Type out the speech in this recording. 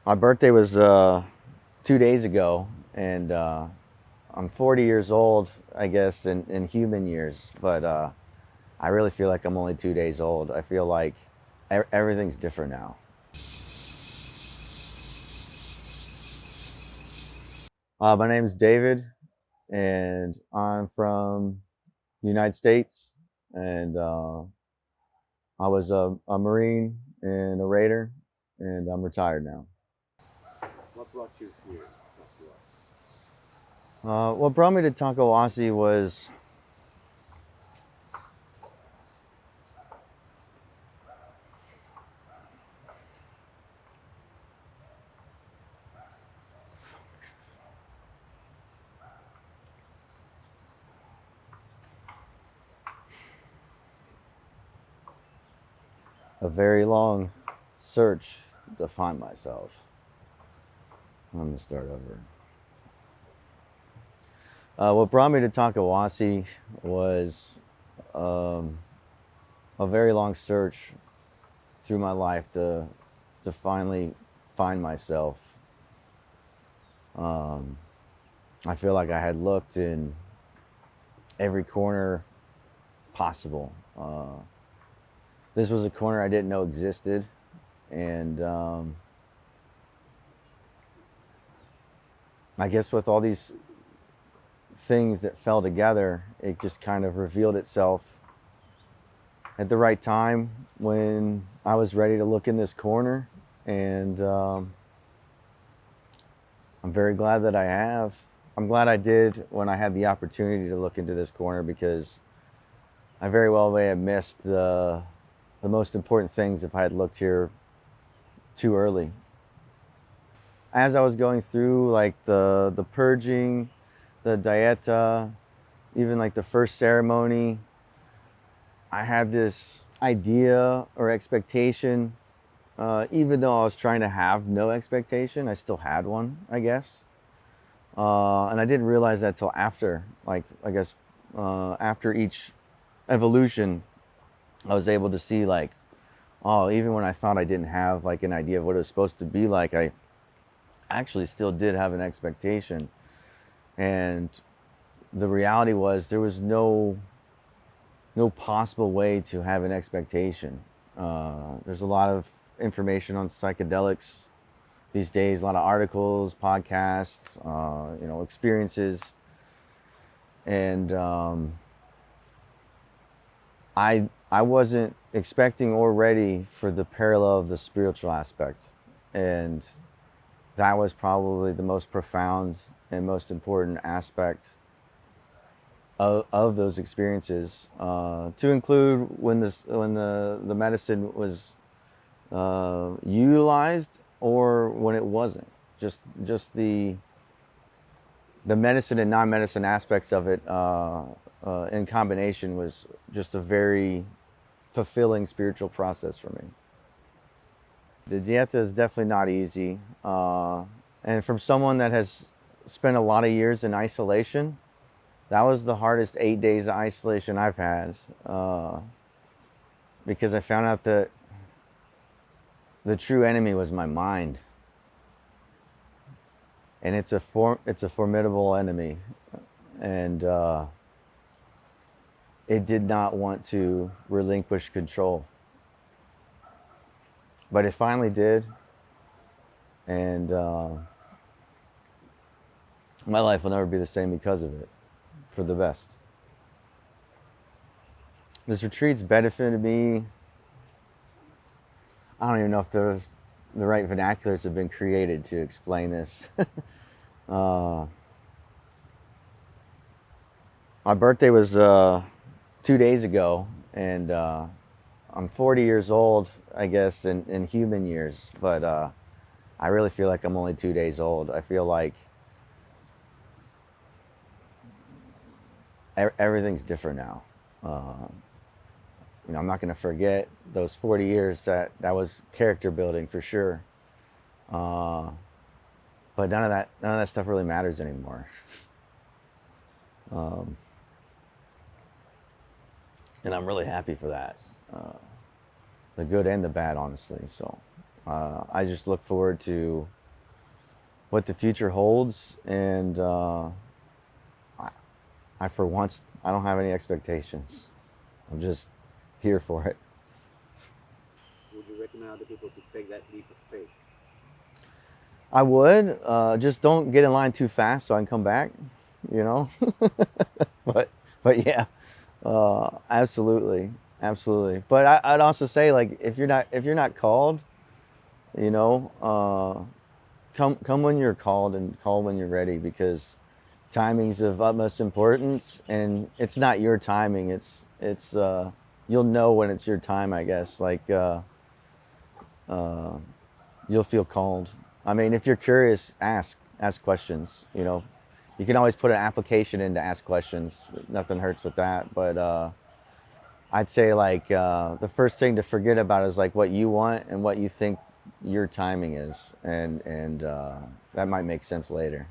My birthday was 2 days ago, and I'm 40 years old, I guess, in human years, but I really feel like I'm only 2 days old. I feel like everything's different now. My name is David, and I'm from the United States, and I was a Marine and a Raider, and I'm retired now. What brought you here? Talk to us. What brought me to Takiwasi was a very long search to find myself. I'm gonna start over. What brought me to Takiwasi was um, a very long search through my life to finally find myself. Um, I feel like I had looked in every corner possible. This was a corner I didn't know existed, and I guess with all these things that fell together, it just kind of revealed itself at the right time when I was ready to look in this corner. And I'm very glad that I have. I'm glad I did when I had the opportunity to look into this corner, because I very well may have missed the most important things if I had looked here too early. As I was going through like the purging, the dieta, even like the first ceremony, I had this idea or expectation. Even though I was trying to have no expectation, I still had one, I guess. And I didn't realize that till after, like, I guess, after each evolution, I was able to see, like, oh, even when I thought I didn't have like an idea of what it was supposed to be like, I actually still did have an expectation. And the reality was there was no possible way to have an expectation. There's a lot of information on psychedelics these days, a lot of articles, podcasts, experiences, and I wasn't expecting or ready for the parallel of the spiritual aspect, and that was probably the most profound and most important aspect of those experiences. To include when the medicine was utilized or when it wasn't. Just the medicine and non-medicine aspects of it in combination was just a very fulfilling spiritual process for me. The dieta is definitely not easy, and from someone that has spent a lot of years in isolation, that was the hardest 8 days of isolation I've had, because I found out that the true enemy was my mind, and it's a formidable enemy, and it did not want to relinquish control, but it finally did, and my life will never be the same because of it, for the best. This retreat's benefited me. I don't even know if the right vernaculars have been created to explain this. uh, my birthday was 2 days ago, and I'm 40 years old, I guess, in human years, but I really feel like I'm only 2 days old. I feel like everything's different now. I'm not going to forget those 40 years that was character building for sure. Uh, but none of that stuff really matters anymore. Um, and I'm really happy for that. The good and the bad, honestly. So I just look forward to what the future holds, and I for once I don't have any expectations. I'm just here for it. Would you recommend other people to take that leap of faith? I would just don't get in line too fast so I can come back, you know. but yeah, absolutely, absolutely. But I'd also say like if you're not called, you know, come when you're called and call when you're ready, because timing's of utmost importance, and it's not your timing. It's you'll know when it's your time, I guess. Like uh, you'll feel called. I mean, if you're curious, ask questions. You know, you can always put an application in to ask questions. Nothing hurts with that. But I'd say like the first thing to forget about is like what you want and what you think your timing is, and that might make sense later.